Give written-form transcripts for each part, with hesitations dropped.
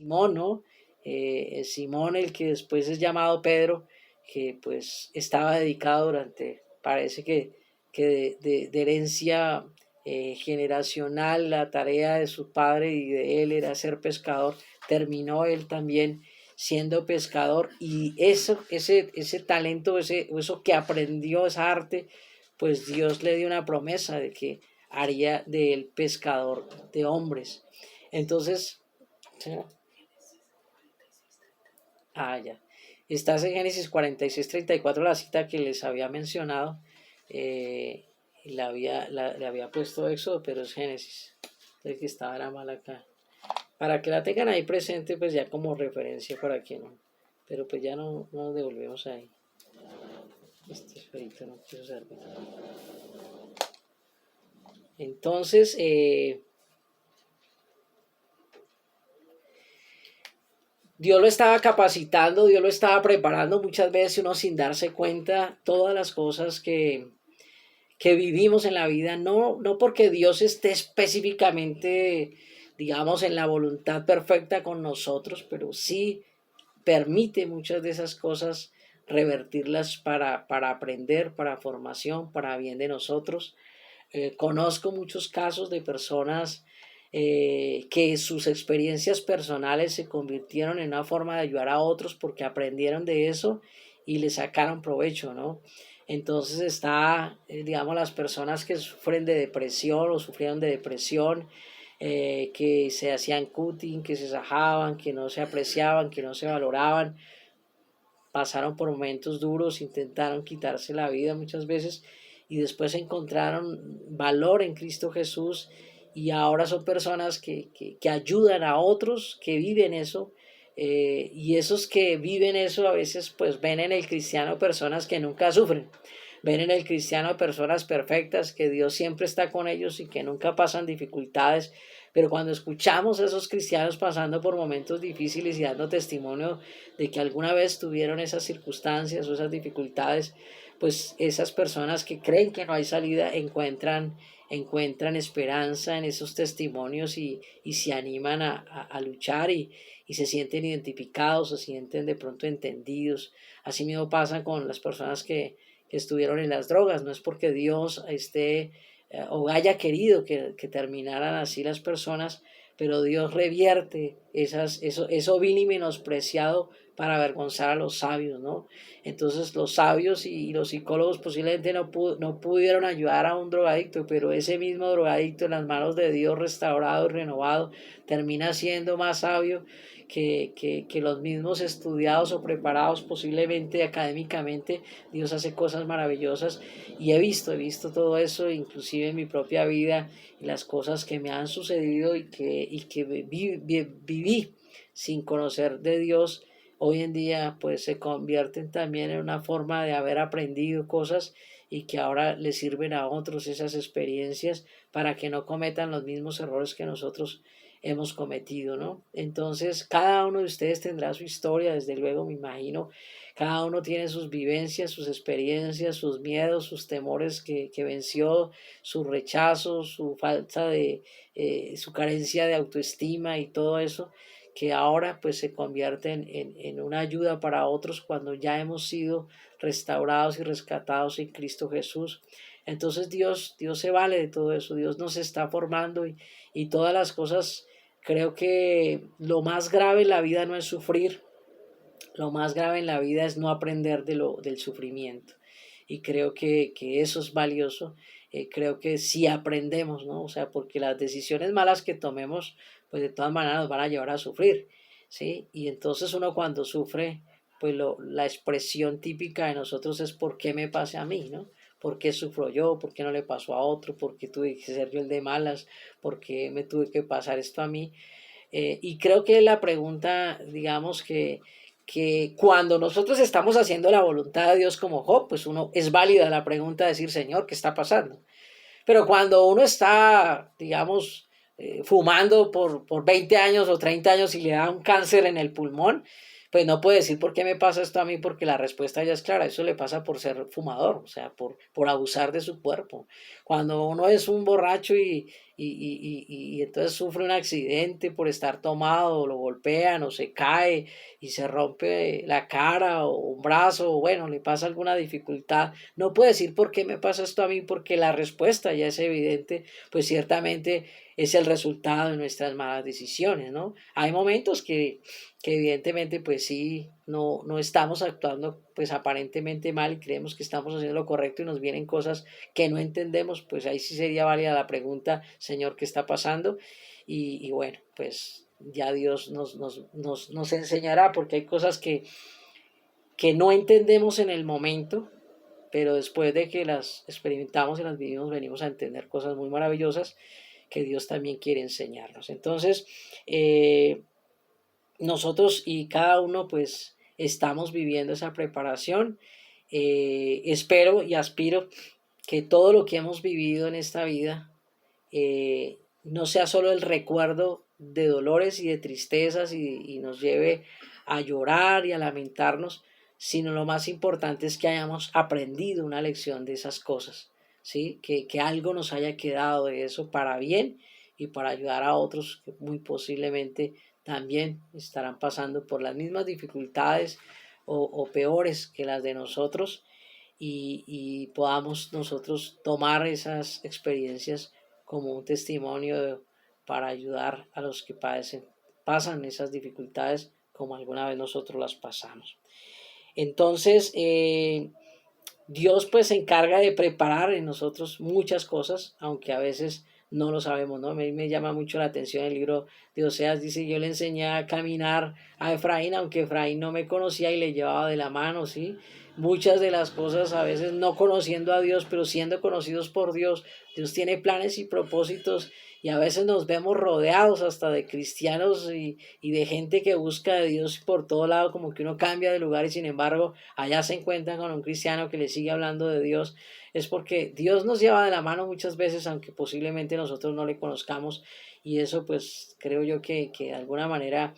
Simón, ¿no? Simón, el que después es llamado Pedro, que pues estaba dedicado durante, parece que de herencia generacional, la tarea de su padre y de él era ser pescador, terminó él también siendo pescador y ese talento, eso que aprendió, esa arte, pues Dios le dio una promesa de que haría de él pescador de hombres. Entonces, ¿sí? Ya. Estás en Génesis 46:34, la cita que les había mencionado. Eh, le había puesto Éxodo, pero es Génesis. El que estaba era mal acá. Para que la tengan ahí presente, pues ya como referencia para que no. Pero pues ya no nos devolvemos ahí. Este esferito no quiso servir. Entonces, Dios lo estaba capacitando, Dios lo estaba preparando muchas veces uno sin darse cuenta todas las cosas que vivimos en la vida, no porque Dios esté específicamente, digamos, en la voluntad perfecta con nosotros, pero sí permite muchas de esas cosas revertirlas para aprender, para formación, para bien de nosotros. Conozco muchos casos de personas que sus experiencias personales se convirtieron en una forma de ayudar a otros porque aprendieron de eso y le sacaron provecho, ¿no? Entonces está, digamos, las personas que sufren de depresión o sufrieron de depresión, que se hacían cutting, que se sajaban, que no se apreciaban, que no se valoraban, pasaron por momentos duros, intentaron quitarse la vida muchas veces y después encontraron valor en Cristo Jesús y ahora son personas que ayudan a otros que viven eso, y esos que viven eso a veces pues ven en el cristiano personas que nunca sufren, ven en el cristiano personas perfectas, que Dios siempre está con ellos y que nunca pasan dificultades. Pero cuando escuchamos a esos cristianos pasando por momentos difíciles y dando testimonio de que alguna vez tuvieron esas circunstancias o esas dificultades, pues esas personas que creen que no hay salida encuentran esperanza en esos testimonios y se animan a luchar y se sienten identificados, se sienten de pronto entendidos. Así mismo pasa con las personas que estuvieron en las drogas. No es porque Dios esté o haya querido que terminaran así las personas, pero Dios revierte eso vil y menospreciado para avergonzar a los sabios, ¿no? Entonces los sabios y los psicólogos posiblemente no pudieron ayudar a un drogadicto, pero ese mismo drogadicto en las manos de Dios restaurado y renovado termina siendo más sabio que los mismos estudiados o preparados posiblemente académicamente. Dios hace cosas maravillosas y he visto todo eso inclusive en mi propia vida y las cosas que me han sucedido y que viví sin conocer de Dios, hoy en día pues se convierten también en una forma de haber aprendido cosas y que ahora le sirven a otros esas experiencias para que no cometan los mismos errores que nosotros hemos cometido, ¿no? Entonces, cada uno de ustedes tendrá su historia, desde luego, me imagino. Cada uno tiene sus vivencias, sus experiencias, sus miedos, sus temores que venció, su rechazo, su falta de, su carencia de autoestima y todo eso, que ahora pues se convierten en una ayuda para otros cuando ya hemos sido restaurados y rescatados en Cristo Jesús. Entonces Dios se vale de todo eso, Dios nos está formando y todas las cosas. Creo que lo más grave en la vida no es sufrir, lo más grave en la vida es no aprender del sufrimiento. Y creo que eso es valioso. Creo que si aprendemos, ¿no? O sea, porque las decisiones malas que tomemos, pues de todas maneras nos van a llevar a sufrir, ¿sí? Y entonces uno cuando sufre, pues la expresión típica de nosotros es ¿por qué me pasa a mí, ¿no? ¿Por qué sufro yo? ¿Por qué no le pasó a otro? ¿Por qué tuve que ser yo el de malas? ¿Por qué me tuve que pasar esto a mí? Y creo que la pregunta, digamos que cuando nosotros estamos haciendo la voluntad de Dios como Job, pues uno es válida la pregunta de decir, Señor, ¿qué está pasando? Pero cuando uno está, digamos, fumando por 20 años o 30 años y le da un cáncer en el pulmón, pues no puede decir por qué me pasa esto a mí, porque la respuesta ya es clara, eso le pasa por ser fumador, o sea, por abusar de su cuerpo. Cuando uno es un borracho y entonces sufre un accidente por estar tomado, o lo golpean o se cae y se rompe la cara o un brazo, o bueno, le pasa alguna dificultad, no puede decir por qué me pasa esto a mí, porque la respuesta ya es evidente, pues ciertamente es el resultado de nuestras malas decisiones, ¿no? Hay momentos que evidentemente pues sí, no estamos actuando pues aparentemente mal y creemos que estamos haciendo lo correcto y nos vienen cosas que no entendemos, pues ahí sí sería válida la pregunta, Señor, ¿qué está pasando? Y bueno, pues ya Dios nos enseñará, porque hay cosas que no entendemos en el momento, pero después de que las experimentamos y las vivimos, venimos a entender cosas muy maravillosas que Dios también quiere enseñarnos. Entonces, nosotros y cada uno pues estamos viviendo esa preparación. Espero y aspiro que todo lo que hemos vivido en esta vida no sea solo el recuerdo de dolores y de tristezas y nos lleve a llorar y a lamentarnos, sino lo más importante es que hayamos aprendido una lección de esas cosas, ¿sí? Que algo nos haya quedado de eso para bien y para ayudar a otros que muy posiblemente también estarán pasando por las mismas dificultades o peores que las de nosotros y podamos nosotros tomar esas experiencias como un testimonio para ayudar a los que pasan esas dificultades como alguna vez nosotros las pasamos. Entonces, Dios pues se encarga de preparar en nosotros muchas cosas, aunque a veces no lo sabemos, ¿no? A mí me llama mucho la atención el libro de Oseas, dice, yo le enseñé a caminar a Efraín, aunque Efraín no me conocía y le llevaba de la mano, ¿sí? Muchas de las cosas a veces no conociendo a Dios, pero siendo conocidos por Dios, Dios tiene planes y propósitos y a veces nos vemos rodeados hasta de cristianos y de gente que busca de Dios por todo lado, como que uno cambia de lugar y sin embargo allá se encuentran con un cristiano que le sigue hablando de Dios. Es porque Dios nos lleva de la mano muchas veces, aunque posiblemente nosotros no le conozcamos, y eso pues creo yo que de alguna manera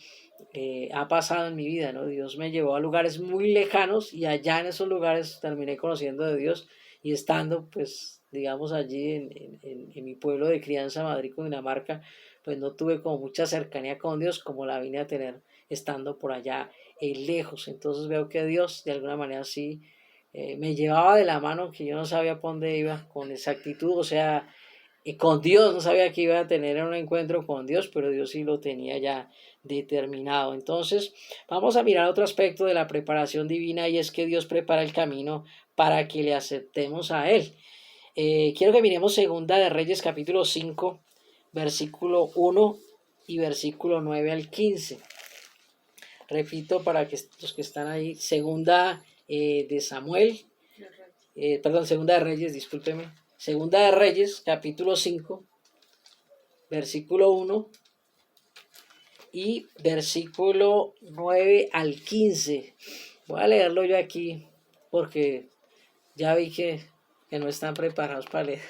ha pasado en mi vida, ¿no? Dios me llevó a lugares muy lejanos y allá en esos lugares terminé conociendo de Dios y estando pues digamos allí en mi pueblo de crianza, Madrid, Cundinamarca, pues no tuve como mucha cercanía con Dios como la vine a tener estando por allá lejos. Entonces veo que Dios de alguna manera sí me llevaba de la mano, que yo no sabía por dónde iba con exactitud, o sea, con Dios, no sabía que iba a tener un encuentro con Dios, pero Dios sí lo tenía ya determinado. Entonces, vamos a mirar otro aspecto de la preparación divina y es que Dios prepara el camino para que le aceptemos a Él. Quiero que miremos Segunda de Reyes capítulo 5, versículo 1 y versículo 9 al 15. Repito para que los que están ahí, Segunda de Samuel, Segunda de Reyes, discúlpeme. Segunda de Reyes, capítulo 5, versículo 1 y versículo 9 al 15. Voy a leerlo yo aquí porque ya vi que no están preparados para leer.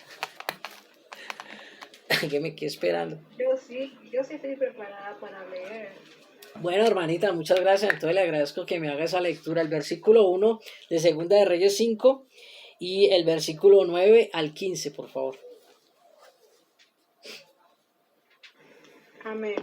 Que me quedé esperando. Yo sí estoy preparada para leer. Bueno, hermanita, muchas gracias. Entonces le agradezco que me haga esa lectura. El versículo 1 de Segunda de Reyes 5 y el versículo 9 al 15, por favor. Amén.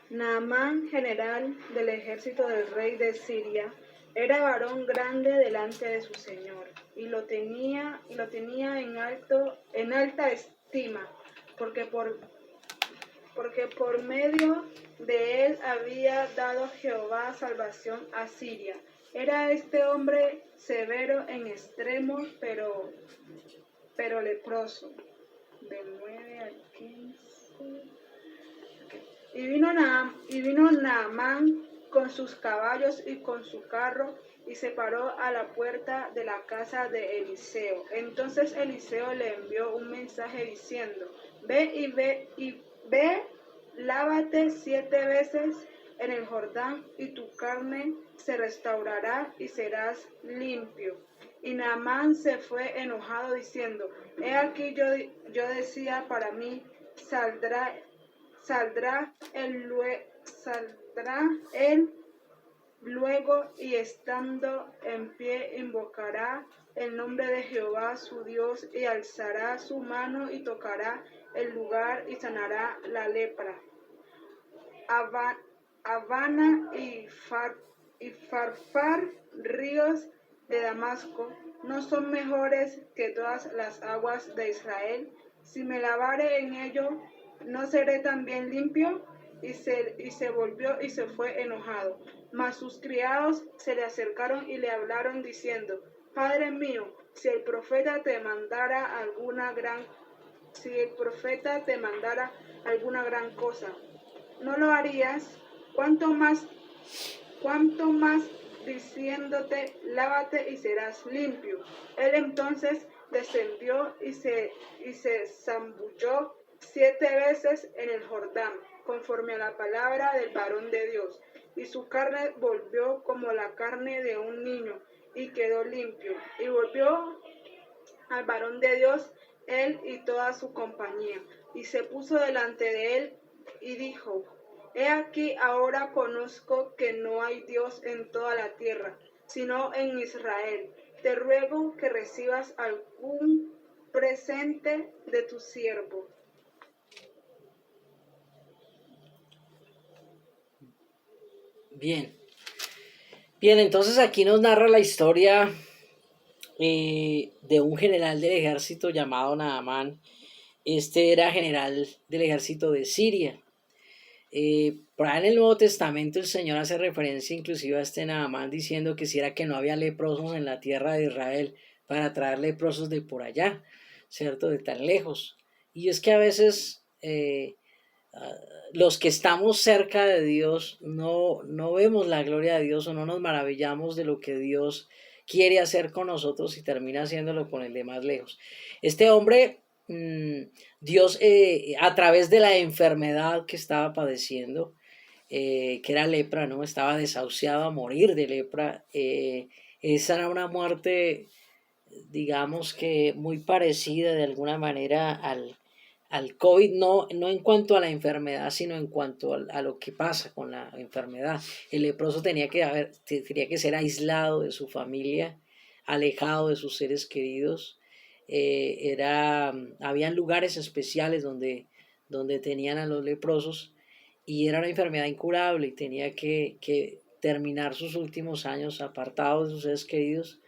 Naamán, general del ejército del rey de Siria, era varón grande delante de su señor, y lo tenía en alta estima, porque por medio de él había dado Jehová salvación a Siria. Era este hombre severo en extremo, pero leproso. Del 9 al 15. Y vino Naamán con sus caballos y con su carro y se paró a la puerta de la casa de Eliseo. Entonces Eliseo le envió un mensaje diciendo, ve, lávate 7 veces en el Jordán y tu carne se restaurará y serás limpio. Y Naamán se fue enojado diciendo, he aquí yo decía para mí, saldrá él luego y estando en pie invocará el nombre de Jehová su Dios y alzará su mano y tocará el lugar y sanará la lepra. Ava- Habana y Farfar, ríos de Damasco, ¿no son mejores que todas las aguas de Israel? Si me lavare en ello, ¿no seré también limpio? Y se volvió y se fue enojado. Mas sus criados se le acercaron y le hablaron diciendo, Padre mío, si el profeta te mandara alguna gran cosa, ¿no lo harías? ¿Cuánto más, cuánto más diciéndote, lávate y serás limpio? Él entonces descendió y se zambulló 7 veces en el Jordán, conforme a la palabra del varón de Dios, y su carne volvió como la carne de un niño, y quedó limpio. Y volvió al varón de Dios, él y toda su compañía, y se puso delante de él y dijo, He aquí ahora conozco que no hay Dios en toda la tierra, sino en Israel. Te ruego que recibas algún presente de tu siervo. Bien, bien, entonces aquí nos narra la historia de un general del ejército llamado Naamán. Este era general del ejército de Siria. Por ahí en el Nuevo Testamento el Señor hace referencia inclusive a este Naamán diciendo que si era que no había leprosos en la tierra de Israel para traer leprosos de por allá, ¿cierto? De tan lejos. Y es que a veces los que estamos cerca de Dios no vemos la gloria de Dios o no nos maravillamos de lo que Dios quiere hacer con nosotros y termina haciéndolo con el de más lejos. Este hombre, Dios a través de la enfermedad que estaba padeciendo, que era lepra, ¿no? Estaba desahuciado a morir de lepra. Esa era una muerte, digamos que muy parecida de alguna manera al COVID, no en cuanto a la enfermedad, sino en cuanto a lo que pasa con la enfermedad. El leproso tenía que ser aislado de su familia, alejado de sus seres queridos. Habían lugares especiales donde tenían a los leprosos y era una enfermedad incurable y tenía que terminar sus últimos años apartado de sus seres queridos,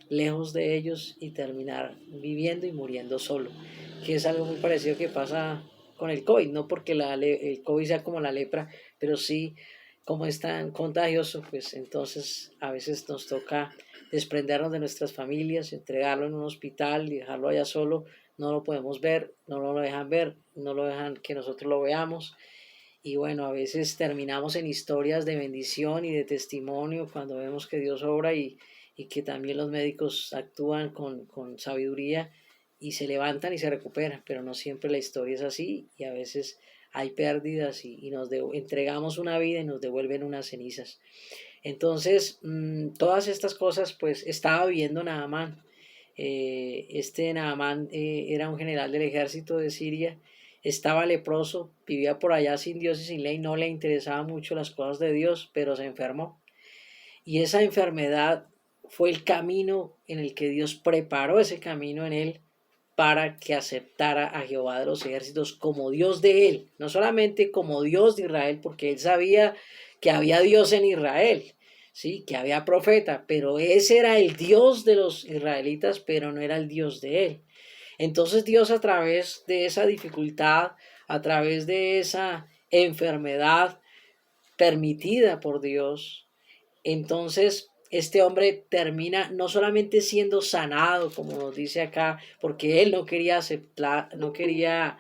lejos de ellos y terminar viviendo y muriendo solo, que es algo muy parecido que pasa con el COVID, no porque el COVID sea como la lepra, pero sí como es tan contagioso, pues entonces a veces nos toca desprendernos de nuestras familias, entregarlo en un hospital y dejarlo allá solo, no lo podemos ver, no lo dejan ver, no lo dejan que nosotros lo veamos. Y bueno, a veces terminamos en historias de bendición y de testimonio cuando vemos que Dios obra y que también los médicos actúan con sabiduría y se levantan y se recuperan, pero no siempre la historia es así y a veces hay pérdidas y entregamos una vida y nos devuelven unas cenizas. Entonces, todas estas cosas pues estaba viviendo Naamán. Este Naamán era un general del ejército de Siria, estaba leproso, vivía por allá sin Dios y sin ley, no le interesaban mucho las cosas de Dios, pero se enfermó. Y esa enfermedad fue el camino en el que Dios preparó ese camino en él para que aceptara a Jehová de los ejércitos como Dios de él, no solamente como Dios de Israel, porque él sabía que había Dios en Israel, sí, que había profeta, pero ese era el Dios de los israelitas, pero no era el Dios de él. Entonces Dios a través de esa dificultad, a través de esa enfermedad permitida por Dios, entonces este hombre termina no solamente siendo sanado, como nos dice acá, porque él no quería aceptar, él no quería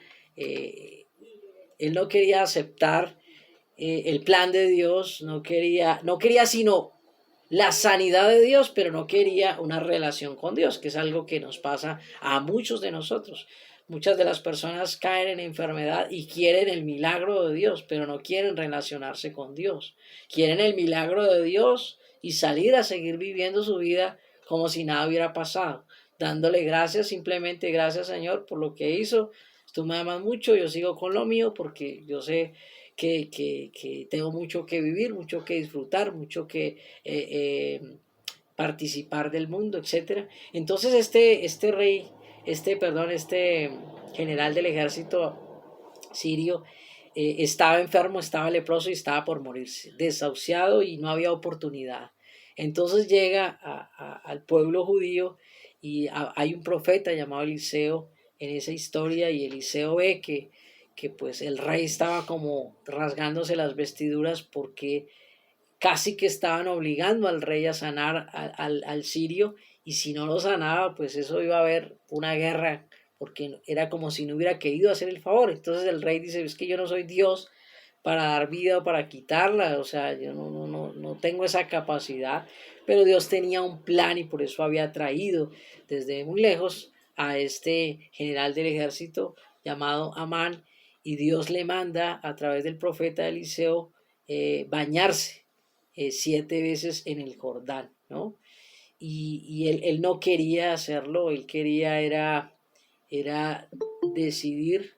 aceptar el plan de Dios, no quería sino la sanidad de Dios, pero no quería una relación con Dios, que es algo que nos pasa a muchos de nosotros. Muchas de las personas caen en enfermedad y quieren el milagro de Dios, pero no quieren relacionarse con Dios. Quieren el milagro de Dios y salir a seguir viviendo su vida como si nada hubiera pasado, dándole gracias, simplemente gracias Señor por lo que hizo. Tú me amas mucho, yo sigo con lo mío porque yo sé que tengo mucho que vivir, mucho que disfrutar, mucho que participar del mundo, etcétera. Entonces este rey este general del ejército sirio estaba enfermo, estaba leproso y estaba por morirse, desahuciado y no había oportunidad. Entonces llega al pueblo judío y hay un profeta llamado Eliseo en esa historia y Eliseo ve que pues el rey estaba como rasgándose las vestiduras porque casi que estaban obligando al rey a sanar al sirio y si no lo sanaba pues eso iba a haber una guerra porque era como si no hubiera querido hacer el favor. Entonces el rey dice, es que yo no soy Dios para dar vida o para quitarla, o sea, yo no tengo esa capacidad, pero Dios tenía un plan y por eso había traído desde muy lejos a este general del ejército llamado Amán y Dios le manda a través del profeta Eliseo bañarse 7 veces en el Jordán, ¿no? Y él no quería hacerlo, él quería era decidir,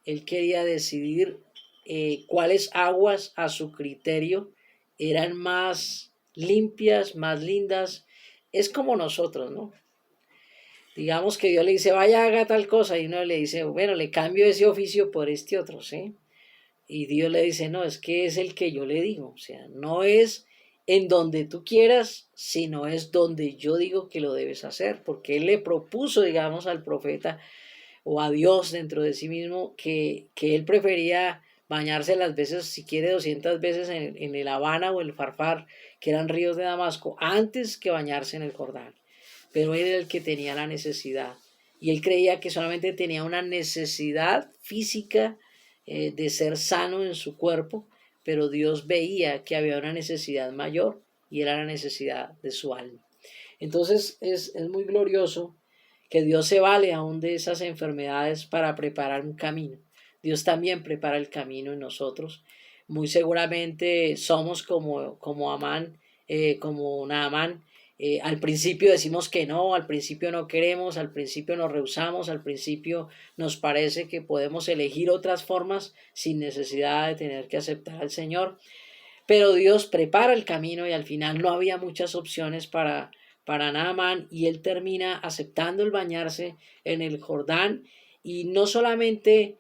él quería decidir cuáles aguas a su criterio eran más limpias, más lindas. Es como nosotros, ¿no? Digamos que Dios le dice, vaya, haga tal cosa, y uno le dice, bueno, le cambio ese oficio por este otro, ¿sí? Y Dios le dice, no, es que es el que yo le digo, o sea, no es en donde tú quieras, sino es donde yo digo que lo debes hacer, porque Él le propuso, digamos, al profeta o a Dios dentro de sí mismo que Él prefería bañarse las veces, si quiere 200 veces en el Habana o el Farfar, que eran ríos de Damasco, antes que bañarse en el Jordán. Pero Él era el que tenía la necesidad. Y Él creía que solamente tenía una necesidad física de ser sano en su cuerpo, pero Dios veía que había una necesidad mayor y era la necesidad de su alma. Entonces es muy glorioso que Dios se vale aún de esas enfermedades para preparar un camino. Dios también prepara el camino en nosotros. Muy seguramente somos como Amán, como Naamán. Al principio decimos que no, al principio no queremos, al principio nos rehusamos, al principio nos parece que podemos elegir otras formas sin necesidad de tener que aceptar al Señor. Pero Dios prepara el camino y al final no había muchas opciones para Naamán y él termina aceptando el bañarse en el Jordán y no solamente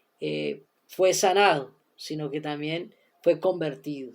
fue sanado, sino que también fue convertido,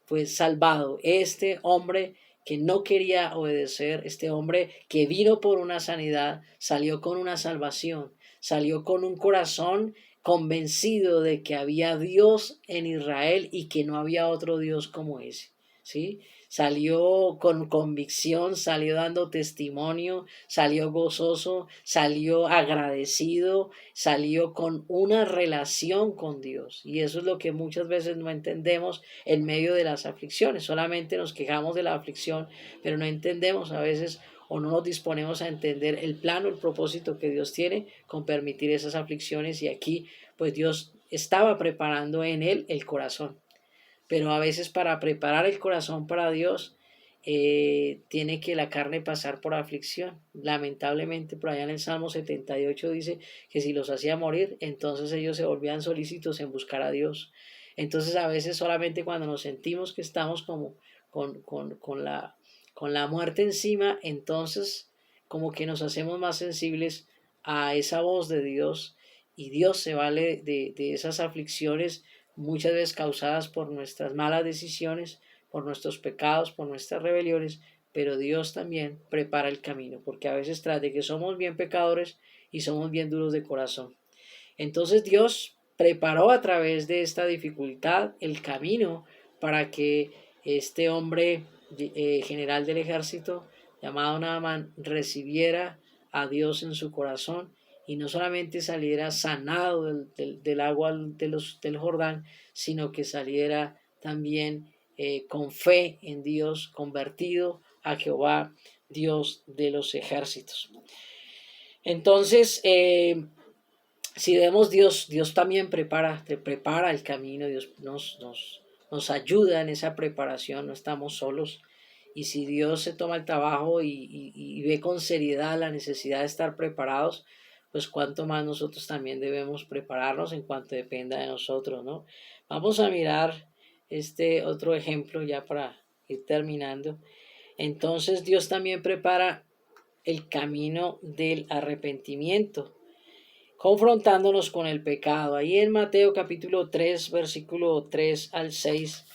fue salvado. Este hombre que no quería obedecer, este hombre que vino por una sanidad, salió con una salvación, salió con un corazón convencido de que había Dios en Israel y que no había otro Dios como ese, ¿sí? Salió con convicción, salió dando testimonio, salió gozoso, salió agradecido, salió con una relación con Dios. Y eso es lo que muchas veces no entendemos en medio de las aflicciones. Solamente nos quejamos de la aflicción, pero no entendemos a veces o no nos disponemos a entender el plan o el propósito que Dios tiene con permitir esas aflicciones y aquí pues Dios estaba preparando en él el corazón. Pero a veces para preparar el corazón para Dios tiene que la carne pasar por aflicción. Lamentablemente por allá en el Salmo 78 dice que si los hacía morir, entonces ellos se volvían solícitos en buscar a Dios. Entonces a veces solamente cuando nos sentimos que estamos como con la muerte encima, entonces como que nos hacemos más sensibles a esa voz de Dios y Dios se vale de esas aflicciones muchas veces causadas por nuestras malas decisiones, por nuestros pecados, por nuestras rebeliones, pero Dios también prepara el camino, porque a veces tras de que somos bien pecadores y somos bien duros de corazón. Entonces Dios preparó a través de esta dificultad el camino para que este hombre general del ejército llamado Naamán recibiera a Dios en su corazón y no solamente saliera sanado del agua del Jordán, sino que saliera también con fe en Dios, convertido a Jehová, Dios de los ejércitos. Entonces, si vemos Dios también prepara el camino, Dios nos ayuda en esa preparación, no estamos solos. Y si Dios se toma el trabajo y ve con seriedad la necesidad de estar preparados, pues cuánto más nosotros también debemos prepararnos en cuanto dependa de nosotros, ¿no? Vamos a mirar este otro ejemplo ya para ir terminando. Entonces Dios también prepara el camino del arrepentimiento, confrontándonos con el pecado. Ahí en Mateo capítulo 3, versículo 3 al 6,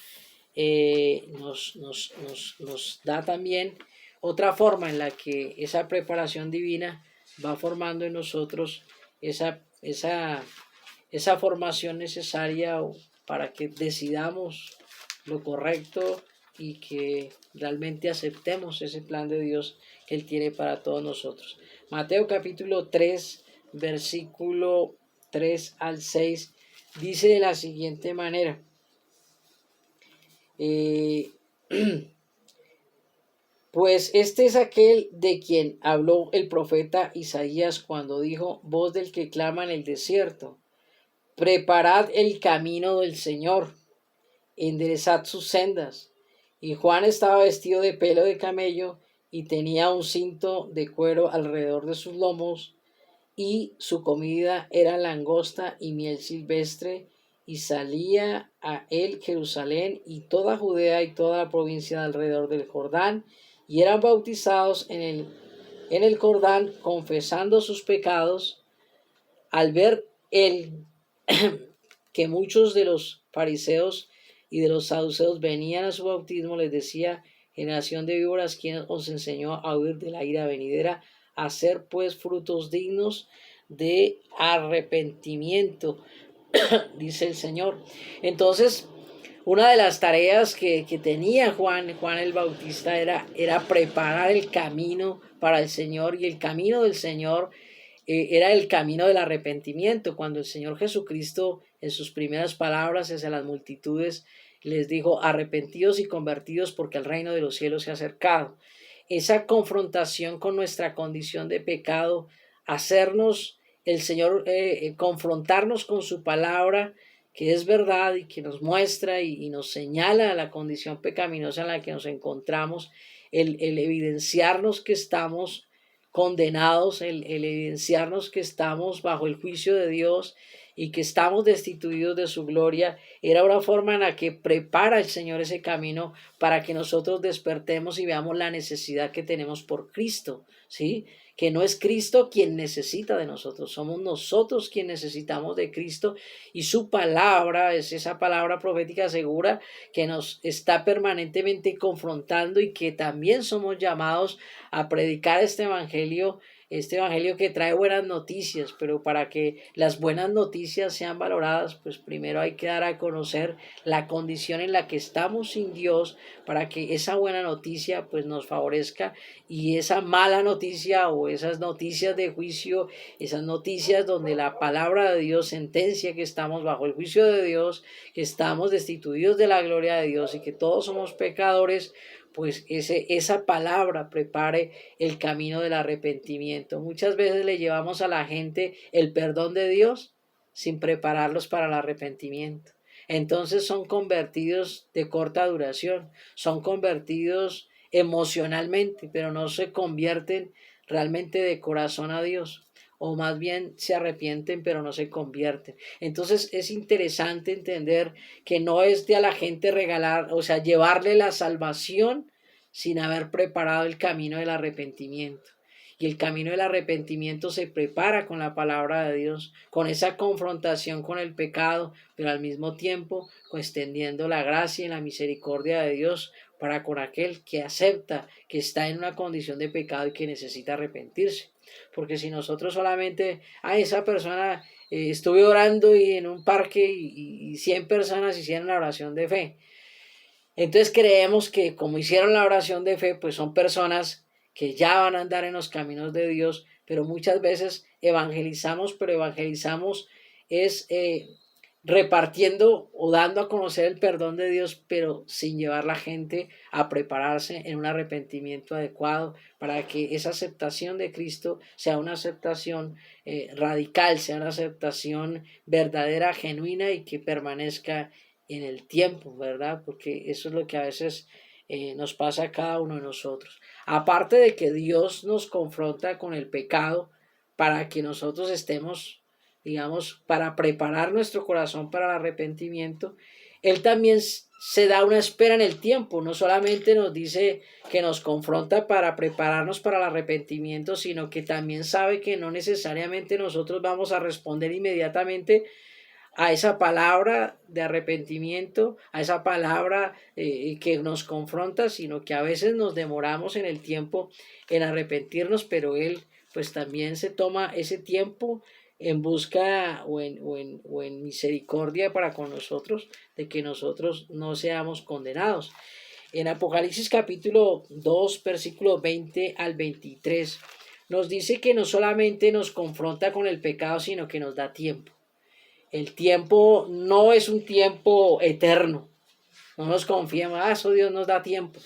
nos da también otra forma en la que esa preparación divina va formando en nosotros esa formación necesaria para que decidamos lo correcto y que realmente aceptemos ese plan de Dios que Él tiene para todos nosotros. Mateo capítulo 3, versículo 3 al 6, dice de la siguiente manera. Pues este es aquel de quien habló el profeta Isaías cuando dijo: voz del que clama en el desierto, preparad el camino del Señor, enderezad sus sendas. Y Juan estaba vestido de pelo de camello y tenía un cinto de cuero alrededor de sus lomos, y su comida era langosta y miel silvestre, y salía a él Jerusalén y toda Judea y toda la provincia de alrededor del Jordán, y eran bautizados en el Jordán, confesando sus pecados. Al ver él que muchos de los fariseos y de los saduceos venían a su bautismo, les decía: generación de víboras, ¿quién os enseñó a huir de la ira venidera? Hacer pues frutos dignos de arrepentimiento, dice el Señor. Entonces, una de las tareas que tenía Juan el Bautista era preparar el camino para el Señor, y el camino del Señor era el camino del arrepentimiento. Cuando el Señor Jesucristo, en sus primeras palabras hacia las multitudes, les dijo: arrepentidos y convertidos, porque el reino de los cielos se ha acercado. Esa confrontación con nuestra condición de pecado, hacernos el Señor, confrontarnos con su palabra, que es verdad y que nos muestra y nos señala la condición pecaminosa en la que nos encontramos, el evidenciarnos que estamos condenados, el evidenciarnos que estamos bajo el juicio de Dios y que estamos destituidos de su gloria, era una forma en la que prepara el Señor ese camino para que nosotros despertemos y veamos la necesidad que tenemos por Cristo, ¿sí? Que no es Cristo quien necesita de nosotros, somos nosotros quienes necesitamos de Cristo, y su palabra es esa palabra profética segura que nos está permanentemente confrontando, y que también somos llamados a predicar este evangelio que trae buenas noticias. Pero para que las buenas noticias sean valoradas, pues primero hay que dar a conocer la condición en la que estamos sin Dios, para que esa buena noticia pues nos favorezca, y esa mala noticia o esas noticias de juicio, esas noticias donde la palabra de Dios sentencia que estamos bajo el juicio de Dios, que estamos destituidos de la gloria de Dios y que todos somos pecadores, pues esa palabra prepare el camino del arrepentimiento. Muchas veces le llevamos a la gente el perdón de Dios sin prepararlos para el arrepentimiento. Entonces son convertidos de corta duración, son convertidos emocionalmente, pero no se convierten realmente de corazón a Dios, o más bien se arrepienten pero no se convierten. Entonces es interesante entender que no es de a la gente regalar, o sea, llevarle la salvación sin haber preparado el camino del arrepentimiento. Y el camino del arrepentimiento se prepara con la palabra de Dios, con esa confrontación con el pecado, pero al mismo tiempo extendiendo la gracia y la misericordia de Dios para con aquel que acepta que está en una condición de pecado y que necesita arrepentirse. Porque si nosotros solamente a esa persona estuve orando y en un parque y 100 personas hicieron la oración de fe, entonces creemos que como hicieron la oración de fe, pues son personas que ya van a andar en los caminos de Dios. Pero muchas veces evangelizamos, pero evangelizamos es repartiendo o dando a conocer el perdón de Dios, pero sin llevar a la gente a prepararse en un arrepentimiento adecuado, para que esa aceptación de Cristo sea una aceptación radical, sea una aceptación verdadera, genuina, y que permanezca en el tiempo, ¿verdad? Porque eso es lo que a veces nos pasa a cada uno de nosotros. Aparte de que Dios nos confronta con el pecado para que nosotros estemos, digamos, para preparar nuestro corazón para el arrepentimiento, Él también se da una espera en el tiempo, no solamente nos dice que nos confronta para prepararnos para el arrepentimiento, sino que también sabe que no necesariamente nosotros vamos a responder inmediatamente a esa palabra de arrepentimiento, a esa palabra que nos confronta, sino que a veces nos demoramos en el tiempo en arrepentirnos, pero Él pues también se toma ese tiempo en busca o en misericordia para con nosotros, de que nosotros no seamos condenados. En Apocalipsis capítulo 2, versículo 20 al 23, nos dice que no solamente nos confronta con el pecado, sino que nos da tiempo. El tiempo no es un tiempo eterno. No nos confiemos, eso Dios nos da tiempo.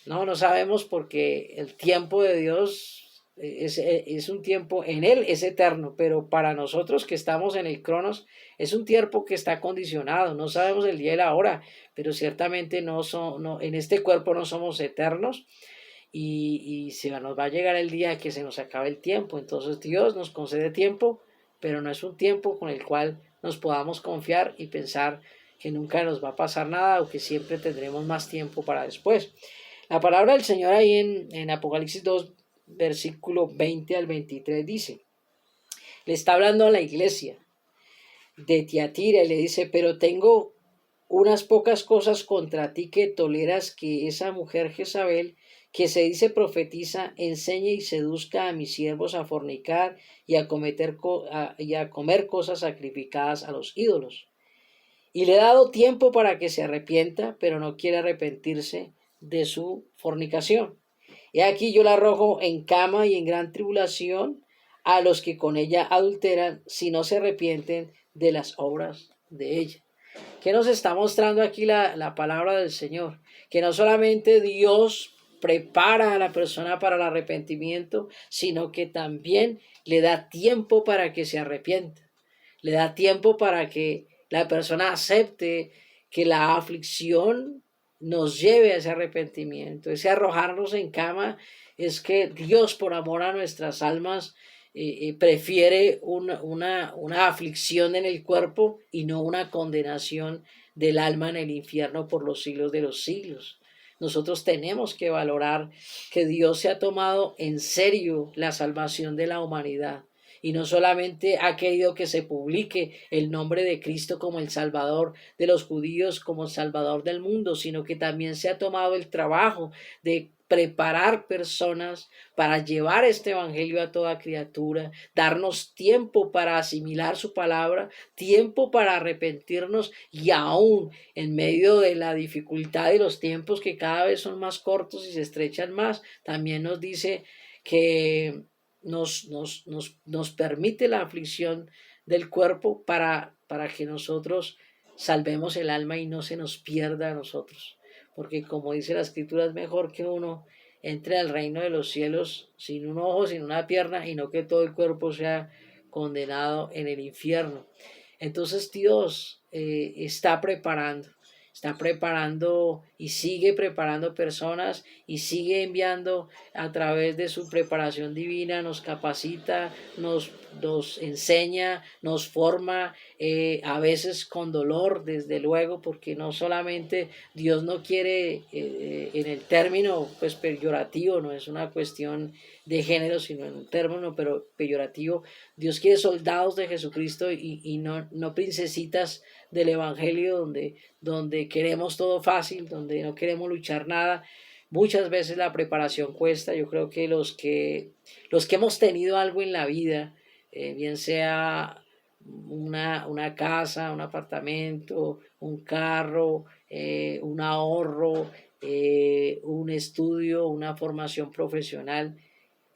No sabemos porque el tiempo de Dios es un tiempo, en Él es eterno, pero para nosotros que estamos en el Cronos es un tiempo que está condicionado. No sabemos el día y la hora, pero ciertamente en este cuerpo no somos eternos y se nos va a llegar el día que se nos acabe el tiempo. Entonces Dios nos concede tiempo, pero no es un tiempo con el cual nos podamos confiar y pensar que nunca nos va a pasar nada o que siempre tendremos más tiempo para después. La palabra del Señor ahí en Apocalipsis 2, versículo 20 al 23 dice, le está hablando a la iglesia de Tiatira y le dice, pero tengo unas pocas cosas contra ti que toleras que esa mujer Jezabel, que se dice profetiza, enseñe y seduzca a mis siervos a fornicar y a comer cosas sacrificadas a los ídolos. Y le he dado tiempo para que se arrepienta, pero no quiere arrepentirse de su fornicación. He aquí yo la arrojo en cama y en gran tribulación a los que con ella adulteran, si no se arrepienten de las obras de ella. ¿Qué nos está mostrando aquí la palabra del Señor? Que no solamente Dios prepara a la persona para el arrepentimiento, sino que también le da tiempo para que se arrepienta. Le da tiempo para que la persona acepte que la aflicción nos lleve a ese arrepentimiento. Ese arrojarnos en cama es que Dios, por amor a nuestras almas, prefiere una aflicción en el cuerpo y no una condenación del alma en el infierno por los siglos de los siglos. Nosotros tenemos que valorar que Dios se ha tomado en serio la salvación de la humanidad y no solamente ha querido que se publique el nombre de Cristo como el Salvador de los judíos, como el Salvador del mundo, sino que también se ha tomado el trabajo de preparar personas para llevar este evangelio a toda criatura, darnos tiempo para asimilar su palabra, tiempo para arrepentirnos y aún en medio de la dificultad de los tiempos que cada vez son más cortos y se estrechan más, también nos dice que nos permite la aflicción del cuerpo para que nosotros salvemos el alma y no se nos pierda a nosotros. Porque como dice la escritura, es mejor que uno entre al reino de los cielos sin un ojo, sin una pierna, y no que todo el cuerpo sea condenado en el infierno. Entonces Dios está preparando y sigue preparando personas y sigue enviando a través de su preparación divina, nos capacita, nos enseña, nos forma, a veces con dolor, desde luego, porque no solamente Dios no quiere, en el término pues peyorativo, no es una cuestión de género, sino en un término pero peyorativo, Dios quiere soldados de Jesucristo y no princesitas del Evangelio donde queremos todo fácil, donde no queremos luchar nada. Muchas veces la preparación cuesta. Yo creo que los que hemos tenido algo en la vida, bien sea una casa, un apartamento, un carro, un ahorro, un estudio, una formación profesional,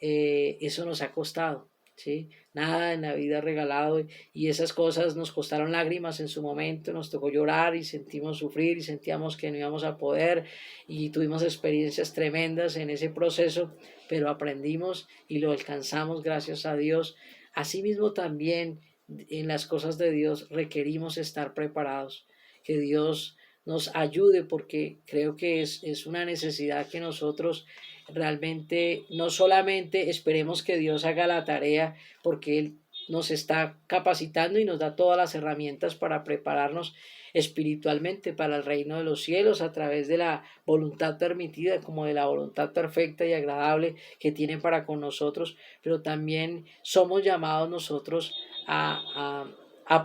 eso nos ha costado, ¿sí? Nada en la vida regalado y esas cosas nos costaron lágrimas en su momento, nos tocó llorar y sentimos sufrir y sentíamos que no íbamos a poder y tuvimos experiencias tremendas en ese proceso, pero aprendimos y lo alcanzamos gracias a Dios. Asimismo también en las cosas de Dios requerimos estar preparados, que Dios nos ayude porque creo que es una necesidad que nosotros realmente no solamente esperemos que Dios haga la tarea porque Él nos está capacitando y nos da todas las herramientas para prepararnos espiritualmente para el reino de los cielos a través de la voluntad permitida como de la voluntad perfecta y agradable que tiene para con nosotros, pero también somos llamados nosotros a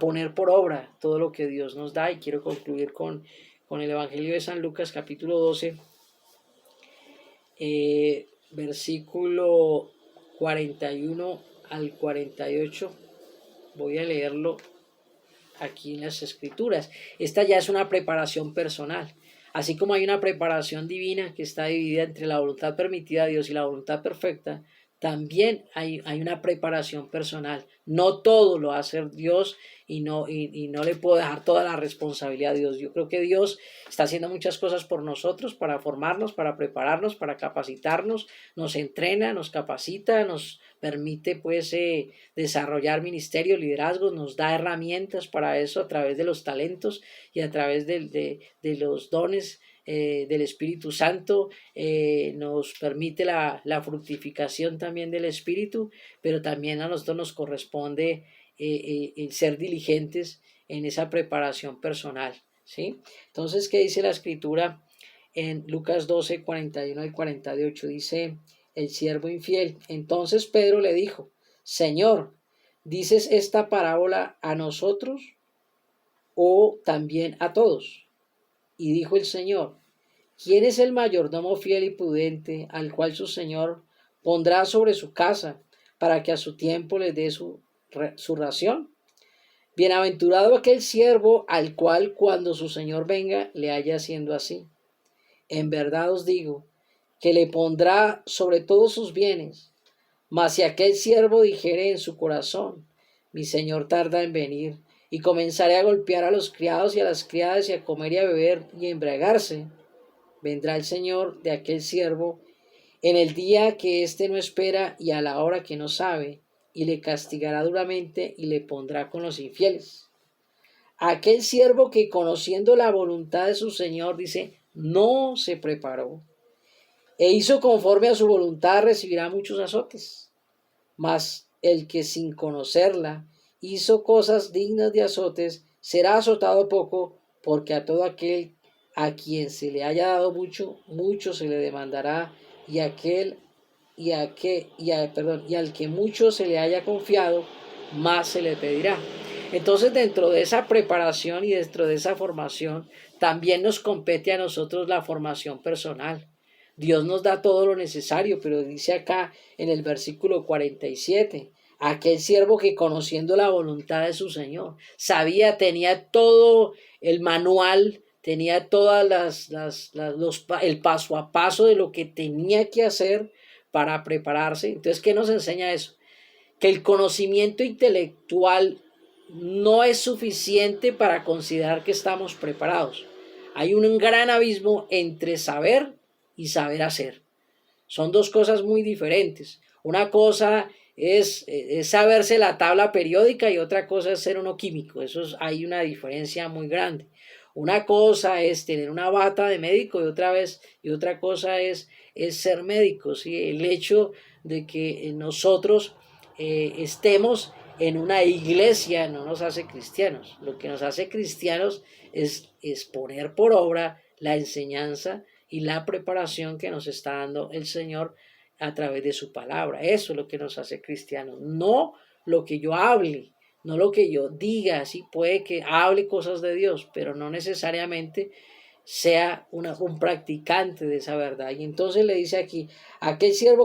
poner por obra todo lo que Dios nos da. Y quiero concluir con el Evangelio de San Lucas capítulo 12, versículo 41 al 48. Voy a leerlo aquí en las Escrituras. Esta ya es una preparación personal. Así como hay una preparación divina que está dividida entre la voluntad permitida de Dios y la voluntad perfecta, también hay una preparación personal. No todo lo va a hacer Dios y no le puedo dejar toda la responsabilidad a Dios. Yo creo que Dios está haciendo muchas cosas por nosotros, para formarnos, para prepararnos, para capacitarnos, nos entrena, nos capacita, nos permite pues desarrollar ministerio, liderazgo, nos da herramientas para eso a través de los talentos y a través de los dones del Espíritu Santo, nos permite la fructificación también del Espíritu, pero también a nosotros nos corresponde el ser diligentes en esa preparación personal, ¿sí? Entonces, ¿qué dice la Escritura en Lucas 12, 41 y 48? Dice el siervo infiel: entonces Pedro le dijo: Señor, ¿dices esta parábola a nosotros o también a todos? Y dijo el Señor: ¿quién es el mayordomo fiel y prudente al cual su Señor pondrá sobre su casa para que a su tiempo les dé su ración? Bienaventurado aquel siervo al cual cuando su Señor venga le haya haciendo así. En verdad os digo que le pondrá sobre todos sus bienes. Mas si aquel siervo dijere en su corazón: mi Señor tarda en venir, y comenzaré a golpear a los criados y a las criadas y a comer y a beber y a embriagarse, vendrá el Señor de aquel siervo en el día que éste no espera y a la hora que no sabe, y le castigará duramente y le pondrá con los infieles. Aquel siervo que, conociendo la voluntad de su Señor, dice, no se preparó e hizo conforme a su voluntad, recibirá muchos azotes. Mas el que sin conocerla hizo cosas dignas de azotes, será azotado poco, porque a todo aquel a quien se le haya dado mucho, mucho se le demandará, y al que mucho se le haya confiado, más se le pedirá. Entonces, dentro de esa preparación y dentro de esa formación, también nos compete a nosotros la formación personal. Dios nos da todo lo necesario, pero dice acá en el versículo 47, aquel siervo que, conociendo la voluntad de su Señor, sabía, tenía todo el manual, tenía todas el paso a paso de lo que tenía que hacer para prepararse. Entonces, ¿qué nos enseña eso? Que el conocimiento intelectual no es suficiente para considerar que estamos preparados. Hay un gran abismo entre saber y saber hacer. Son dos cosas muy diferentes. Una cosa es saberse la tabla periódica y otra cosa es ser uno químico. Hay una diferencia muy grande. Una cosa es tener una bata de médico y otra cosa es ser médico, ¿sí? El hecho de que nosotros estemos en una iglesia no nos hace cristianos. Lo que nos hace cristianos es poner por obra la enseñanza y la preparación que nos está dando el Señor a través de su palabra. Eso es lo que nos hace cristianos, no lo que yo hable, no lo que yo diga. Sí, puede que hable cosas de Dios, pero no necesariamente sea un practicante de esa verdad. Y entonces le dice aquí, aquel siervo